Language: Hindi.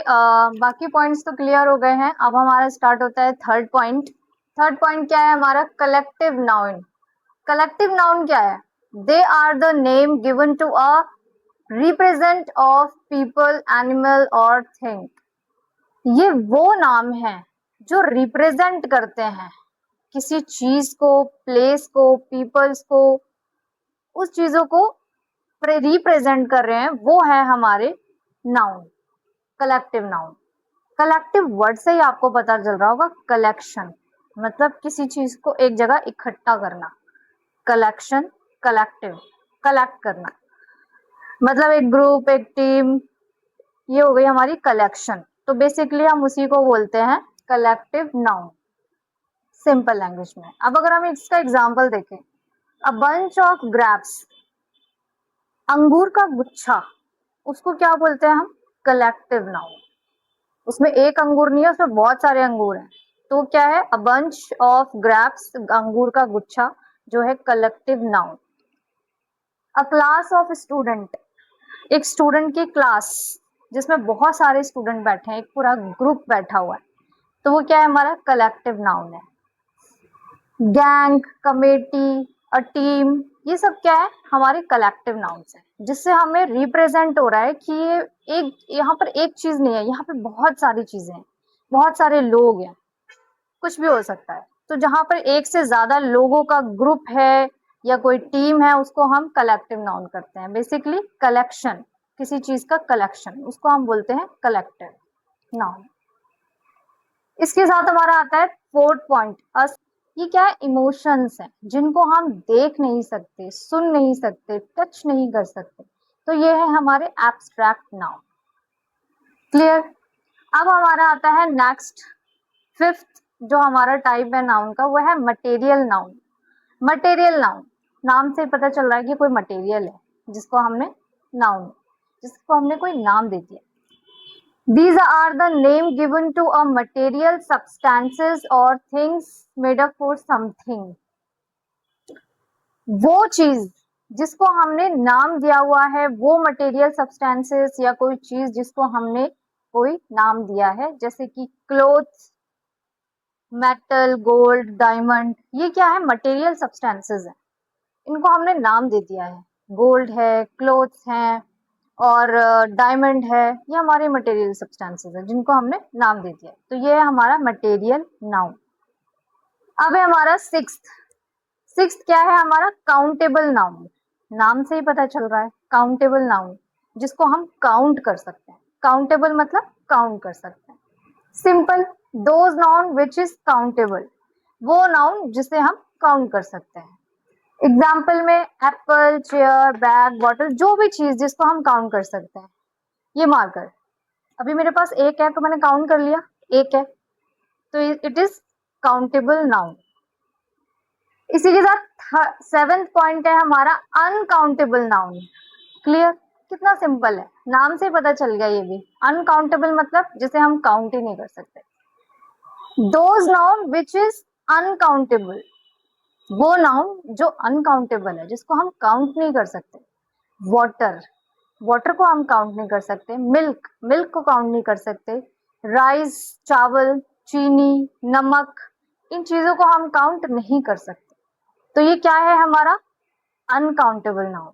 बाकी पॉइंट्स तो क्लियर हो गए हैं। अब हमारा स्टार्ट होता है थर्ड पॉइंट। थर्ड पॉइंट क्या है हमारा? Collective noun. कलेक्टिव नाउन क्या है? They are the name given to a represent of people, animal और थिंग। ये वो नाम है जो रिप्रेजेंट करते हैं किसी चीज को, प्लेस को, पीपल्स को, उस चीजों को रिप्रेजेंट कर रहे हैं, वो है हमारे noun, collective noun. Collective word से ही आपको पता चल रहा होगा, कलेक्शन मतलब किसी चीज को एक जगह इकट्ठा करना। कलेक्शन, कलेक्टिव, कलेक्ट करना, मतलब एक ग्रुप, एक टीम, ये हो गई हमारी कलेक्शन। तो बेसिकली हम उसी को बोलते हैं कलेक्टिव नाउन, सिंपल लैंग्वेज में। अब अगर हम इसका एग्जांपल देखें, अ बंच ऑफ ग्रेप्स, अंगूर का गुच्छा, उसको क्या बोलते हैं हम? Collective noun. उसमें एक अंगूर नहीं है, उसमें बहुत सारे अंगूर हैं, तो क्या है? अ बंच ऑफ ग्रेप्स, अंगूर का गुच्छा, जो है collective noun. A class of student, एक स्टूडेंट की क्लास जिसमें बहुत सारे स्टूडेंट बैठे हैं, एक पूरा ग्रुप बैठा हुआ है, तो वो क्या है? हमारा कलेक्टिव नाउन है। गैंग, कमेटी, अ टीम, ये सब क्या है? हमारे कलेक्टिव नाउन्स है, जिससे हमें रिप्रेजेंट हो रहा है कि ये एक, यहाँ पर एक चीज नहीं है, यहाँ पे बहुत सारी चीजें हैं, बहुत सारे लोग हैं, कुछ भी हो सकता है। तो जहां पर एक से ज्यादा लोगों का ग्रुप है या कोई टीम है, उसको हम कलेक्टिव नाउन करते हैं। बेसिकली कलेक्शन, किसी चीज का कलेक्शन, उसको हम बोलते हैं कलेक्टिव नाउन। इसके साथ हमारा आता है फोर्थ पॉइंट, ये क्या है? इमोशंस है, जिनको हम देख नहीं सकते, सुन नहीं सकते, टच नहीं कर सकते, तो ये है हमारे एब्स्ट्रैक्ट नाउन। क्लियर? अब हमारा आता है नेक्स्ट, फिफ्थ जो हमारा टाइप है नाउन का, वो है मटेरियल नाउन। मटेरियल नाउन, नाम से पता चल रहा है कि कोई मटेरियल है जिसको हमने नाउन, जिसको हमने कोई नाम दे दिया। These are the name given to a material, substances or things made up for something. वो चीज जिसको हमने नाम दिया हुआ है, वो मटेरियल, सब्सटेंसेस या कोई चीज जिसको हमने कोई नाम दिया है, जैसे कि क्लोथ्स, मेटल, गोल्ड, डायमंड, ये क्या है? मटेरियल सब्सटेंसेस है, इनको हमने नाम दे दिया है। गोल्ड है, क्लोथ्स हैं और डायमंड है, ये हमारे मटेरियल सब्सटेंसेस है जिनको हमने नाम दे दिया, तो ये है हमारा मटेरियल नाउन। अब है हमारा सिक्स्थ क्या है हमारा? Countable noun. नाम से ही पता चल रहा है, काउंटेबल नाउन, जिसको हम काउंट कर सकते हैं। काउंटेबल मतलब काउंट कर सकते हैं। Simple, those noun which is countable, वो नाउन जिसे हम काउंट कर सकते हैं। एग्जाम्पल में एप्पल, चेयर, बैग, बॉटल, जो भी चीज जिसको हम काउंट कर सकते हैं। ये मार्कर, अभी मेरे पास एक है तो मैंने काउंट कर लिया, एक है, तो इट इज काउंटेबल नाउन। इसी के साथ सेवेंथ पॉइंट है हमारा अनकाउंटेबल नाउन। क्लियर? कितना सिंपल है, नाम से पता चल गया ये भी। अनकाउंटेबल मतलब जिसे हम काउंट ही नहीं कर सकते। Those noun which is uncountable, वो नाउन जो अनकाउंटेबल है, जिसको हम काउंट नहीं कर सकते। वाटर, वाटर को हम काउंट नहीं कर सकते। मिल्क, मिल्क को काउंट नहीं कर सकते। राइस, चावल, चीनी, नमक, इन चीजों को हम काउंट नहीं कर सकते। तो ये क्या है हमारा? Uncountable noun.